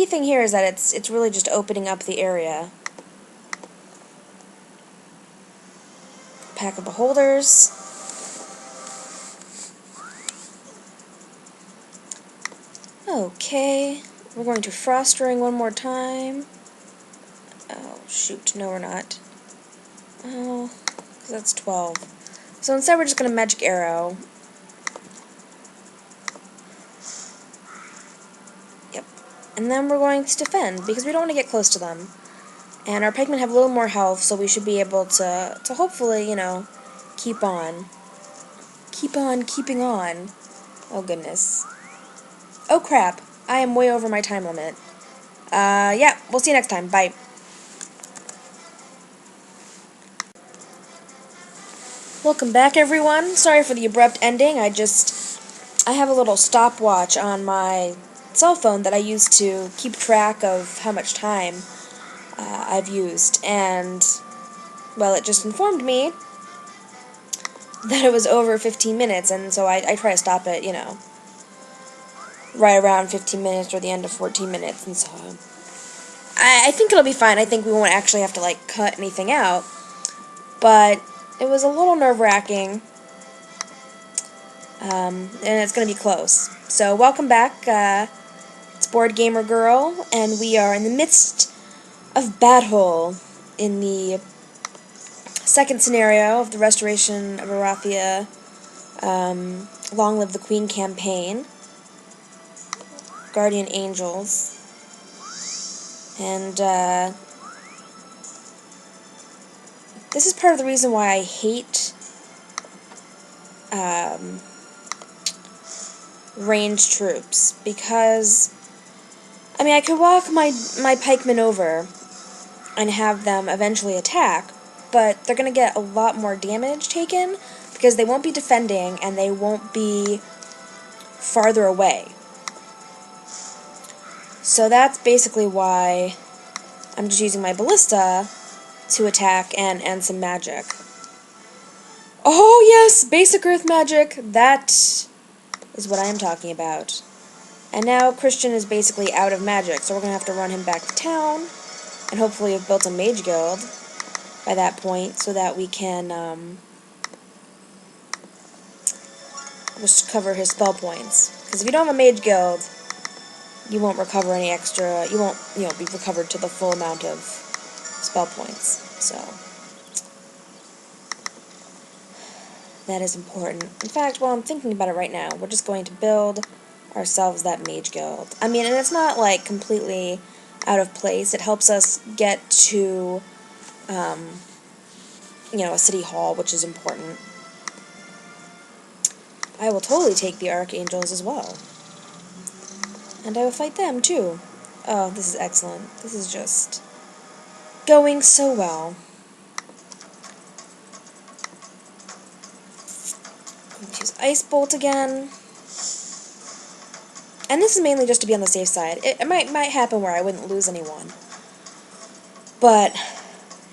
key thing here is that it's really just opening up the area. Pack of beholders. Okay, we're going to frost ring one more time. Oh, shoot, no we're not. Oh, because that's 12. So instead we're just going to magic arrow. Yep. And then we're going to defend, because we don't want to get close to them. And our pikemen have a little more health, so we should be able to hopefully, you know, keep on. Keep on keeping on. Oh, goodness. Oh, crap. I am way over my time limit. Yeah, we'll see you next time. Bye. Welcome back, everyone. Sorry for the abrupt ending. I have a little stopwatch on my cell phone that I use to keep track of how much time I've used, and, well, it just informed me that it was over 15 minutes, and so I try to stop it, you know, right around 15 minutes or the end of 14 minutes, and so I think it'll be fine. I think we won't actually have to, like, cut anything out, but it was a little nerve-wracking, and it's going to be close. So, welcome back. It's Board Gamer Girl, and we are in the midst of battle in the second scenario of the Restoration of Arathia, Long Live the Queen campaign. Guardian Angels. And, this is part of the reason why I hate, ranged troops, because, I mean, I could walk my pikemen over and have them eventually attack, but they're going to get a lot more damage taken, because they won't be defending, and they won't be farther away. So that's basically why I'm just using my ballista to attack and some magic. Oh yes, basic earth magic! That is what I am talking about. And now Christian is basically out of magic, so we're going to have to run him back to town, and hopefully have built a mage guild by that point, so that we can just cover his spell points. Because if you don't have a mage guild, you won't recover any extra, you won't, you know, be recovered to the full amount of spell points. So, that is important. In fact, while I'm thinking about it right now, we're just going to build ourselves that mage guild. I mean, and it's not, like, completely out of place. It helps us get to, you know, a city hall, which is important. I will totally take the archangels as well. And I will fight them, too. Oh, this is excellent. This is just going so well. Let's use Ice Bolt again. And this is mainly just to be on the safe side. It might happen where I wouldn't lose anyone. But,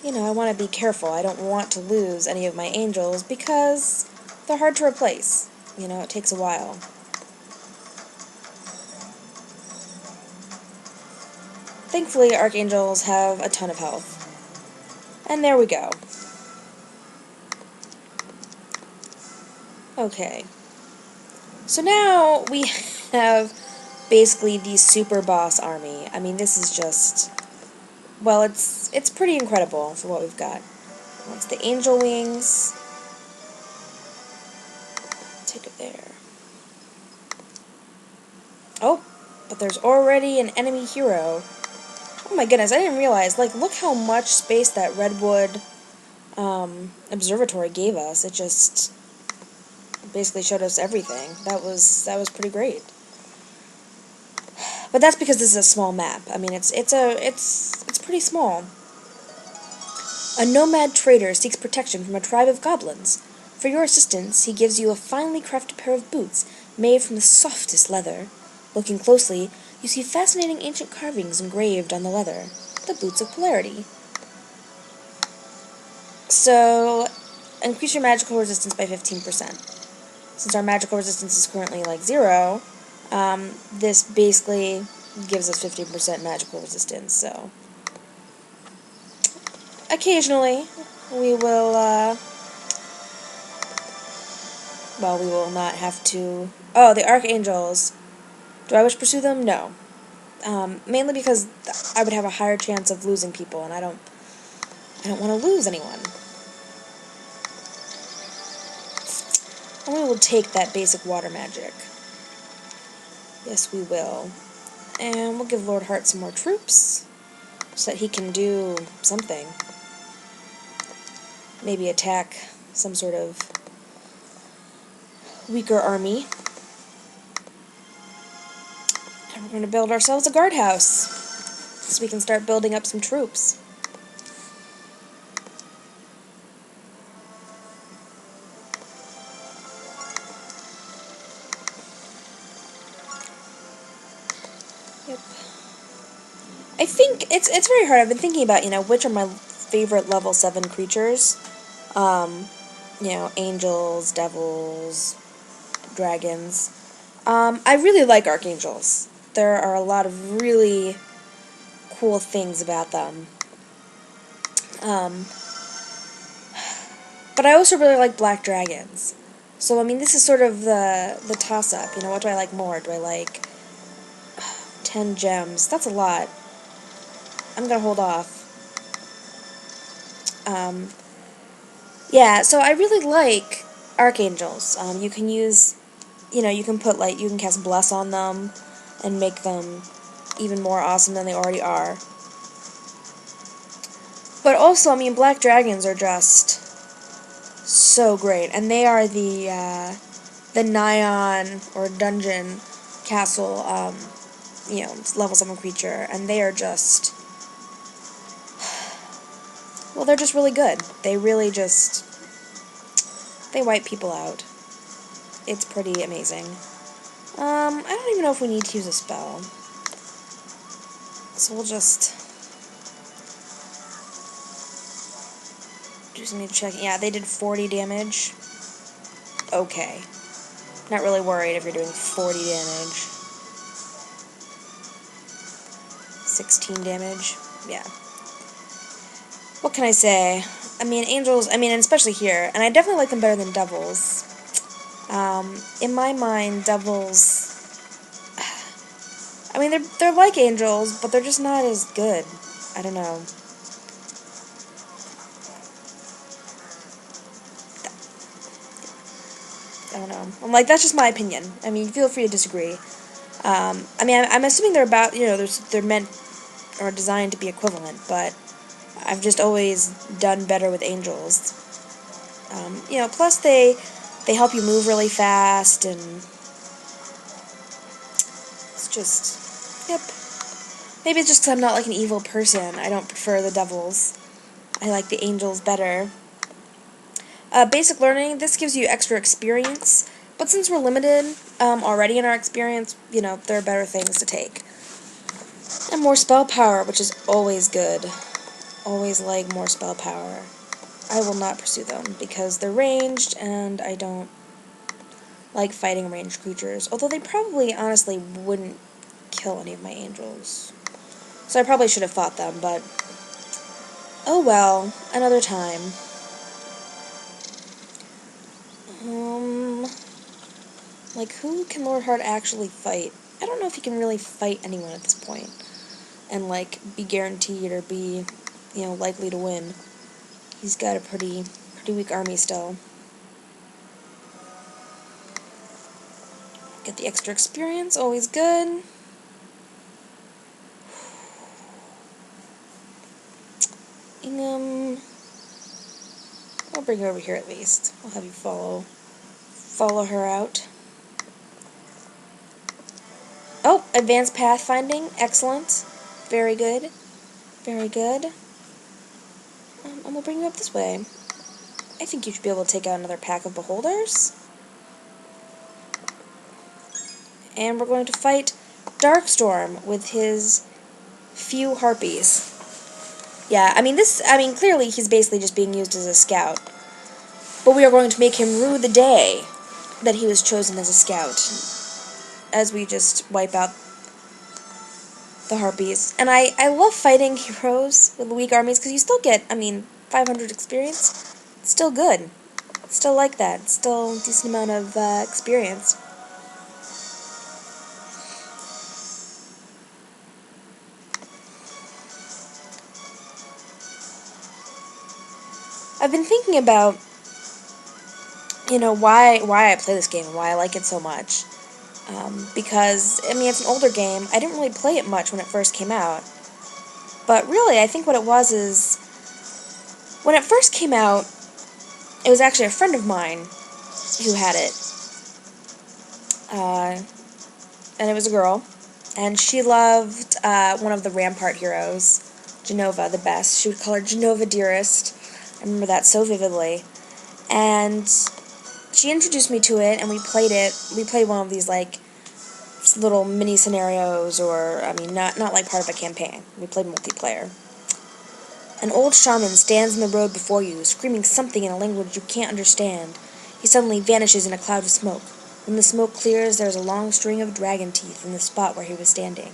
you know, I want to be careful. I don't want to lose any of my angels because they're hard to replace. You know, it takes a while. Thankfully, archangels have a ton of health. And there we go. Okay. So now we have basically the super boss army. I mean, this is just, well, it's pretty incredible for what we've got. That's the angel wings. Take it there. Oh, but there's already an enemy hero. Oh my goodness, I didn't realize, like, look how much space that Redwood observatory gave us. It just basically showed us everything. That was pretty great. But that's because this is a small map. I mean, it's pretty small. A nomad trader seeks protection from a tribe of goblins. For your assistance, he gives you a finely crafted pair of boots made from the softest leather. Looking closely, you see fascinating ancient carvings engraved on the leather. The Boots of Polarity. So, increase your magical resistance by 15%. Since our magical resistance is currently like 0, this basically gives us 50% magical resistance, so... Occasionally, we will, well, we will not have to... Oh, the Archangels. Do I wish to pursue them? No. Mainly because I would have a higher chance of losing people, and I don't want to lose anyone. And we will take that basic water magic. Yes, we will. And we'll give Lord Heart some more troops, so that he can do something. Maybe attack some sort of weaker army. And we're going to build ourselves a guardhouse, so we can start building up some troops. Yep. I think it's very hard. I've been thinking about, which are my favorite level 7 creatures. Angels, devils, dragons. I really like archangels. There are a lot of really cool things about them. But I also really like black dragons. So, this is sort of the toss-up. What do I like more? Do I like 10 gems? That's a lot. I'm gonna hold off. Yeah, so I really like archangels. You can use, you can put, you can cast Bless on them and make them even more awesome than they already are. But also, black dragons are just so great, and they are the Nyan or dungeon castle, level 7 creature, and they are just, well, they're just really good. They really just, they wipe people out. It's pretty amazing. I don't even know if we need to use a spell. So we'll just do some checking. Yeah, they did 40 damage. Okay. Not really worried if you're doing 40 damage. 16 damage. Yeah. What can I say? Angels, and especially here, and I definitely like them better than devils. In my mind, devils, they're like angels, but they're just not as good. I don't know. I don't know. That's just my opinion. Feel free to disagree. I'm assuming they're about, they're meant or designed to be equivalent, but I've just always done better with angels. Plus they help you move really fast, and it's just, yep. Maybe it's just because I'm not an evil person. I don't prefer the devils. I like the angels better. Basic learning, this gives you extra experience, but since we're limited already in our experience, there are better things to take. And more spell power, which is always good. Always like more spell power. I will not pursue them because they're ranged, and I don't like fighting ranged creatures. Although they probably, honestly, wouldn't kill any of my angels. So I probably should have fought them, but oh well, another time. Who can Lord Heart actually fight? I don't know if he can really fight anyone at this point, and, be guaranteed or be, likely to win. He's got a pretty weak army still. Get the extra experience, always good. I'll bring her over here at least. I'll have you follow her out. Oh, advanced pathfinding, excellent. Very good. Very good. And we'll bring you up this way. I think you should be able to take out another pack of beholders. And we're going to fight Darkstorm with his few harpies. Yeah, clearly he's basically just being used as a scout. But we are going to make him rue the day that he was chosen as a scout, as we just wipe out the harpies. And I love fighting heroes with weak armies, because you still get, 500 experience. It's still good. It's still like that. It's still a decent amount of experience. I've been thinking about, why I play this game and why I like it so much. Because, it's an older game. I didn't really play it much when it first came out. But really, I think what it was is, when it first came out, it was actually a friend of mine who had it. And it was a girl. And she loved one of the Rampart heroes, Genova, the best. She would call her Genova Dearest. I remember that so vividly. And she introduced me to it, and we played it. We played one of these, little mini scenarios, or, not like part of a campaign. We played multiplayer. An old shaman stands in the road before you, screaming something in a language you can't understand. He suddenly vanishes in a cloud of smoke. When the smoke clears, there is a long string of dragon teeth in the spot where he was standing.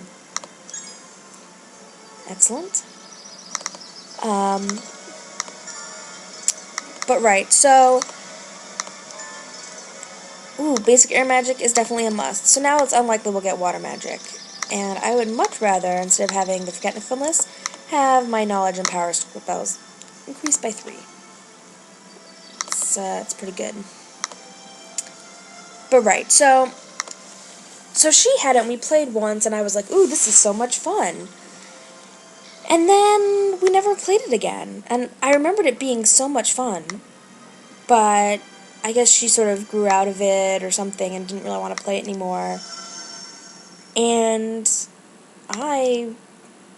Excellent. But right, so... Ooh, basic air magic is definitely a must. So now it's unlikely we'll get water magic. And I would much rather, instead of having the Forgetfulness, have my knowledge and power spells increased by 3. It's pretty good. But right, so she had it, and we played once, and I was like, ooh, this is so much fun. And then we never played it again. And I remembered it being so much fun, but I guess she sort of grew out of it or something and didn't really want to play it anymore. And I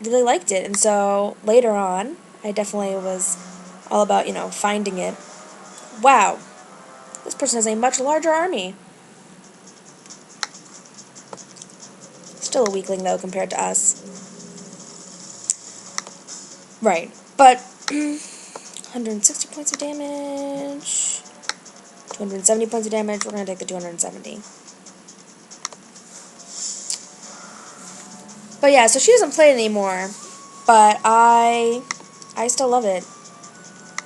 really liked it, and so later on, I definitely was all about, finding it. Wow, this person has a much larger army. Still a weakling, though, compared to us. Right, but 160 points of damage, 270 points of damage, we're going to take the 270. But yeah, so she doesn't play it anymore, but I still love it,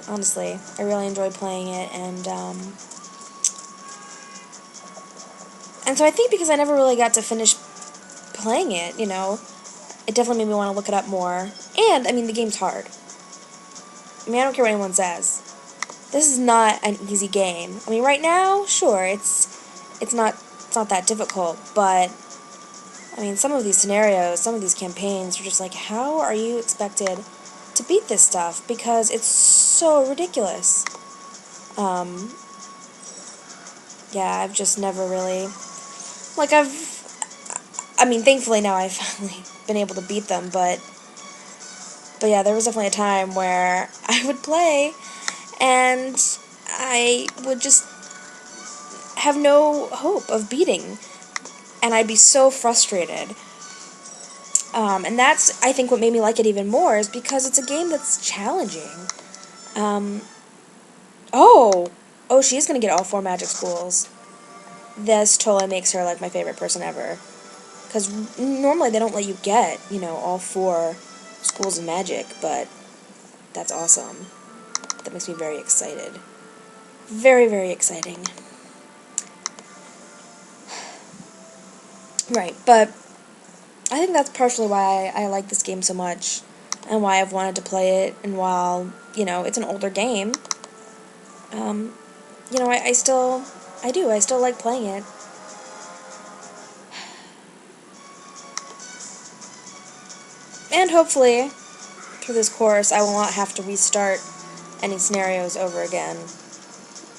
honestly. I really enjoy playing it, and so I think because I never really got to finish playing it, it definitely made me want to look it up more. And, the game's hard. I don't care what anyone says. This is not an easy game. Right now, sure, it's not that difficult, but some of these scenarios, some of these campaigns are just like, how are you expected to beat this stuff? Because it's so ridiculous. Yeah, I've just never really, thankfully now I've finally been able to beat them, but yeah, there was definitely a time where I would play, and I would just have no hope of beating, and I'd be so frustrated. And that's, I think, what made me like it even more, is because it's a game that's challenging. Oh, she's gonna get all 4 magic schools. This totally makes her, my favorite person ever. Because normally they don't let you get, all 4 schools of magic, but that's awesome. That makes me very excited. Very, very exciting. Right, but I think that's partially why I like this game so much, and why I've wanted to play it, and while, it's an older game, I still like playing it. And hopefully, through this course, I will not have to restart any scenarios over again.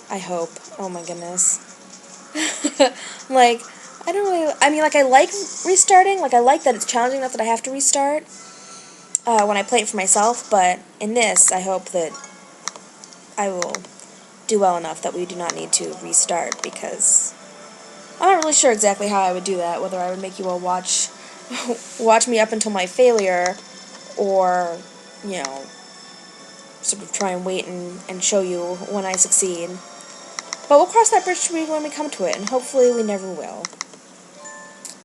I hope. Oh my goodness. I don't really, I like restarting, I like that it's challenging enough that I have to restart, when I play it for myself, but in this, I hope that I will do well enough that we do not need to restart, because I'm not really sure exactly how I would do that, whether I would make you all watch me up until my failure, or, sort of try and wait and show you when I succeed. But we'll cross that bridge when we come to it, and hopefully we never will.